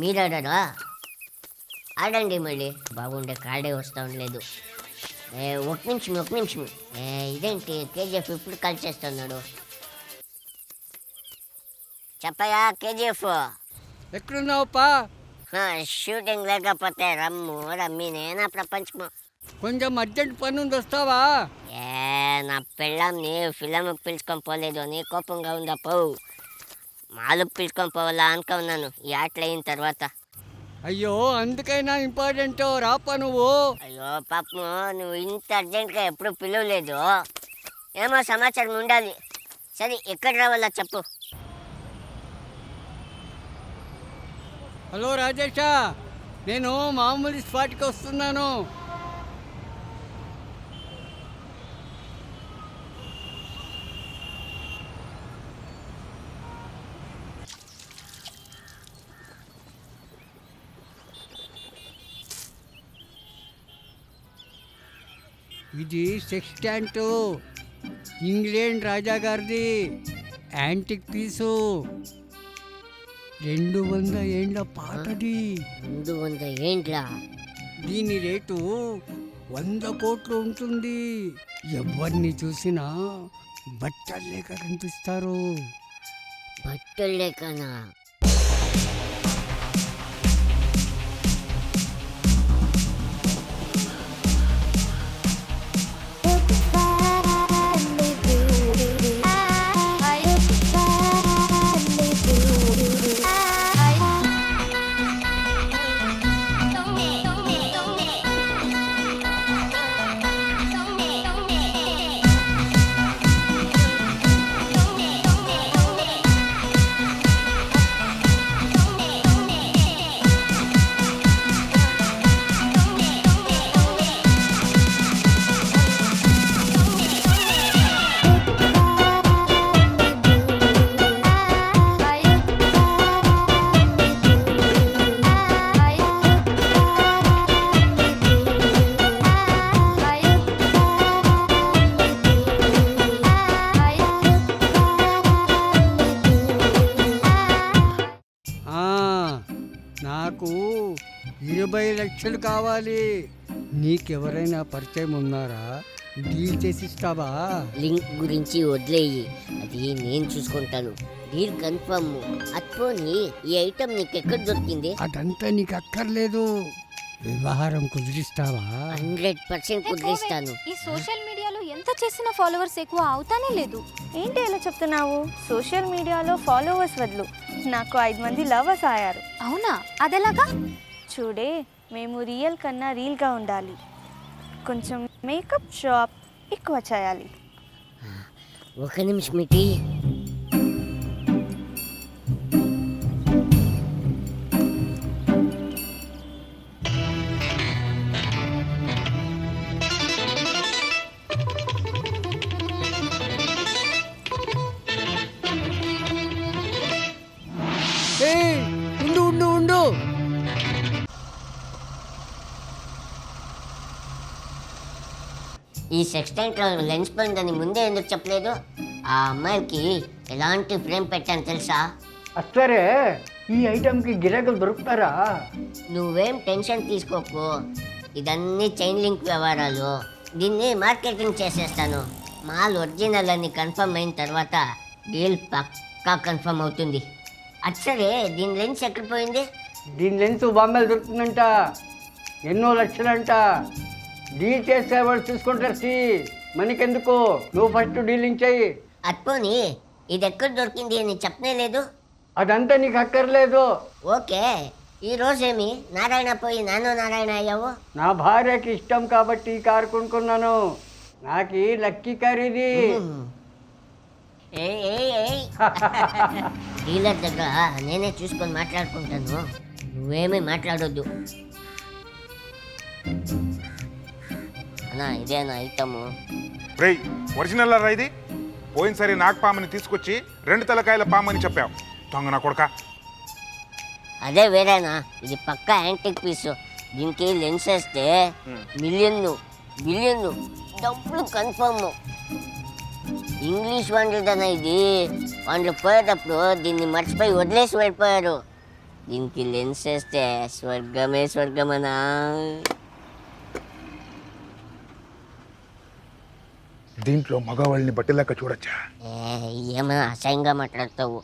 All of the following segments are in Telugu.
మీరు ఆడారా? ఆడండి మళ్ళీ. బాగుండే కార్డే వస్తూ ఉండలేదు. ఒక నిమిషం. ఇదేంటి కేజీఎఫ్ ఇప్పుడు కలిసేస్తున్నాడు? చెప్పయా కేజీఎఫ్. ఎక్కడున్నావుపా? షూటింగ్ లేకపోతే రమ్మి నేనా ప్రపంచము. కొంచెం అర్జెంట్ పని ఉంది, వస్తావా? నా పిల్లంని ఫిలం పిలుచుకొని పోలేదు అని కోపంగా ఉందా? పోవు మాలు పిలుచుకొని పోవాలా అనుకున్నాను ఈ ఆటలు అయిన తర్వాత. అయ్యో, అందుకైనా ఇంపార్టెంట్ రాపా నువ్వు. అయ్యో పాపము, నువ్వు ఇంత అర్జెంట్గా ఎప్పుడు పిలవలేదు. ఏమో సమాచారం ఉండాలి. సరే ఎక్కడ రావాలా చెప్పు. హలో రాజేషా, నేను మామూలు స్పాట్కి వస్తున్నాను. ఇది సెక్స్టాంట్, ఇంగ్లాండ్ రాజా గారిది యాంటిక్ పీసు. 200 ఏండ్ల పాతది. 200 ఏండ్ల? దీని రేటు 100 కోట్లు ఉంటుంది. ఎవరిని చూసినా బట్టలు లేక కనిపిస్తారు. బట్టలు లేకనా? నాకు 20 లక్షలు కావాలి. నీకెవరైనా పరిచయం ఉన్నారా? డీల్ చేసిస్తావా? లింక్ గురించి వదిలేయి, అది నేను చూసుకుంటాను. Deal confirm. అట్పోని ఈ ఐటమ్ నీకెక్కడ దొరికింది? అదంతా నీకు అక్కర్లేదు. వ్యవహారం కుదిరిస్తావా? 100% కుదిరిస్తాను. ఈ సోషల్ మీడియాలో ఎంత చేసిన ఫాలోవర్స్ ఎక్కువ అవుతానే లేదు. ఏంటి ఎలా చెప్తున్నావు? సోషల్ మీడియాలో ఫాలోవర్స్ వదులు, నాకు 5 మంది లవర్స్ అయ్యారు. అవునా? అదెలాగా? చూడే, మేము రియల్ కన్నా రీల్గా ఉండాలి. కొంచెం మేకప్ షాప్ ఎక్కువ చేయాలి. ఒక నిమిషం ఇటీ. ఉండు. ఈ సెక్స్టెంట్లో లెన్స్ పోయిందని ముందే ఎందుకు చెప్పలేదు? ఆ అమ్మాయికి ఎలాంటి ఫ్రేమ్ పెట్టాను తెలుసా? అసరే ఈ ఐటమ్కి గిరాకులు దొరుకుతారా? నువ్వేం టెన్షన్ తీసుకోకు. ఇదన్నీ చైన్ లింక్ వ్యవహారాలు. దీన్ని మార్కెటింగ్ చేసేస్తాను. మాల్ ఒరిజినల్ అని కన్ఫర్మ్ అయిన తర్వాత డీల్ పక్కా కన్ఫర్మ్ అవుతుంది. అచ్చరే, దీని లెన్స్ ఎక్కడ పోయింది? దీని లెన్స్ బొమ్మలు దొరుకుతుందంట. ఎన్నో లక్షలంట. డీల్ చేస్తే వాళ్ళు చూసుకుంటారు. మనకెందుకు, నువ్వు ఫస్ట్ డీలింగ్ చెయ్యి. అట్పోని ఇది ఎక్కడ దొరికింది అని చెప్పనే లేదు. అదంతా నీకు అక్కర్లేదు. ఓకే, ఈ రోజేమి నారాయణ పోయి నానో నారాయణ అయ్యావు? నా భార్యకి ఇష్టం కాబట్టి ఈ కారు కొనుక్కున్నాను. నాకు లక్కీ కార్ ఇది. డీలర్ దగ్గర నేనే చూసుకొని మాట్లాడుకుంటాను, నువ్వేమీ మాట్లాడొద్దు. అన్నా ఇదేనా ఐటము? రేయ్, ఒరిజినల్ రా ఇది? పోయినసారి నాగపాముని తీసుకొచ్చి 2 తలకాయల పామని చెప్పావు. దొంగ నా కొడుక. అదే వేరేనా? ఇది పక్కా యాంటిక్ పీసు. దీనికి లెన్స్ వేస్తే మిలియన్ డబ్బులు కన్ఫర్మ్. ఇంగ్లీష్ వండిదన్నా ఇది. వాళ్ళు పోయేటప్పుడు దీన్ని మర్చిపోయి వదిలేసి వెళ్ళిపోయారు. దీనికి లెన్స్ వేస్తే స్వర్గమే స్వర్గమనా. దీంట్లో మగవాళ్ళని బట్టలేక చూడొచ్చా? ఏమైనా అసహ్యంగా మాట్లాడతావు.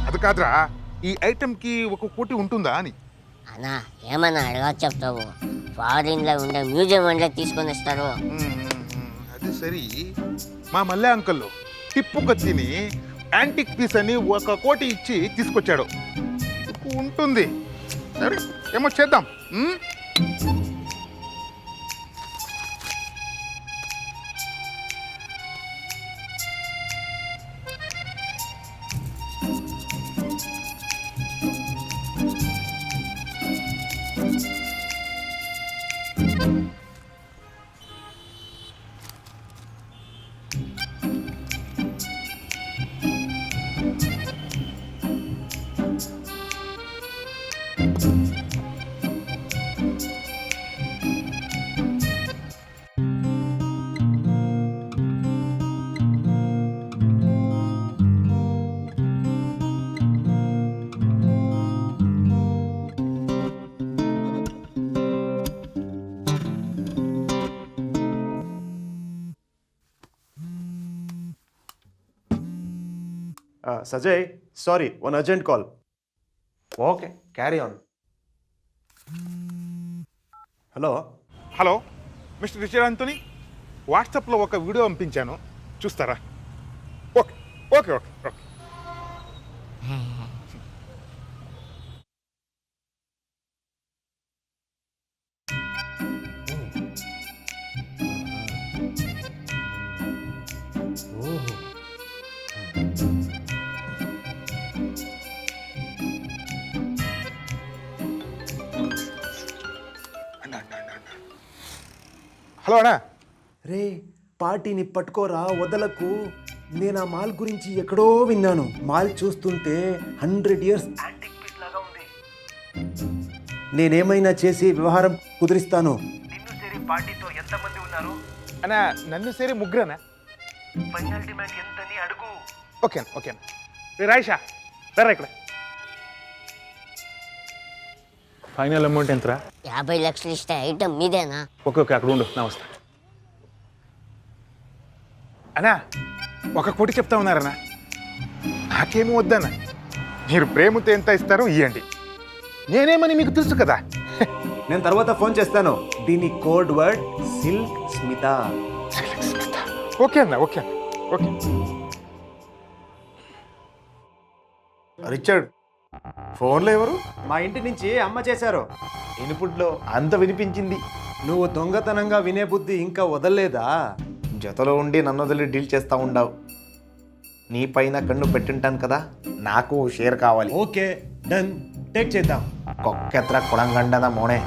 అది కాదురా, ఈ ఐటెంకి ఒక కోటి ఉంటుందా అని. అన్నా ఏమన్నా అడగా చెప్తావు. ఫారిన్లో ఉండే మ్యూజియం వండే తీసుకొని వస్తారు. అది సరి. మా మల్లె అంకల్ టిప్పు కత్తిని యాంటిక్ పీస్ అని 1 కోటి ఇచ్చి తీసుకొచ్చాడు. ఉంటుంది. సరే ఏమో చేద్దాం. Sajay, sorry, one urgent call. Okay, carry on. Hello hello mister Richard Antony, వాట్సాప్లో ఒక వీడియో పంపించాను, చూస్తారా? Okay okay okay okay. Hello అన్నా. రే పార్టీని పట్టుకోరా, వదలకు. నేను ఆ మాల్ గురించి ఎక్కడో విన్నాను. మాల్ చూస్తుంటే 100 years యాంటిక్ పీస్ లాగా ఉంది. నేనేమైనా చేసి వ్యవహారం కుదిరిస్తాను. నిన్ను చేరి పార్టీతో ఎంతమంది ఉన్నారు? అన్నా నన్ను సరే ముగ్గురనా? ఫైనల్ డిమాండ్ ఎంతని అడుగు. Okay okay. రాయిషా రా ఇక్కడ. ఫైనల్ అమౌంట్ ఎంతరా? 50 లక్షలు ఇస్తే ఐటమ్ మీదేనా? ఓకే ఓకే, అక్కడ ఉండు, నా వస్తా. అన్నా 1 కోటి చెప్తా ఉన్నారన్నా. నాకేమీ వద్దన్నా, మీరు ప్రేమతో ఎంత ఇస్తారో ఇవ్వండి. నేనేమని మీకు తెలుసు కదా. నేను తర్వాత ఫోన్ చేస్తాను. దీని code word Silk Smitha. Okay అన్న ఓకే అన్న ఓకే. రిచర్డ్, ఫోన్లో ఎవరు? మా ఇంటి నుంచి అమ్మ చేశారు. ఇన్పుట్లో అంత వినిపించింది. నువ్వు దొంగతనంగా వినే బుద్ధి ఇంకా వదలలేదా? జతలో ఉండి నన్ను వదిలి డీల్ చేస్తా ఉండావు. నీ పైన కన్ను పెట్టింటాను కదా, నాకు షేర్ కావాలి. ఓకే డన్, టేక్ చేద్దాం. కొక్కెత్ర కొడంగండన మోనే.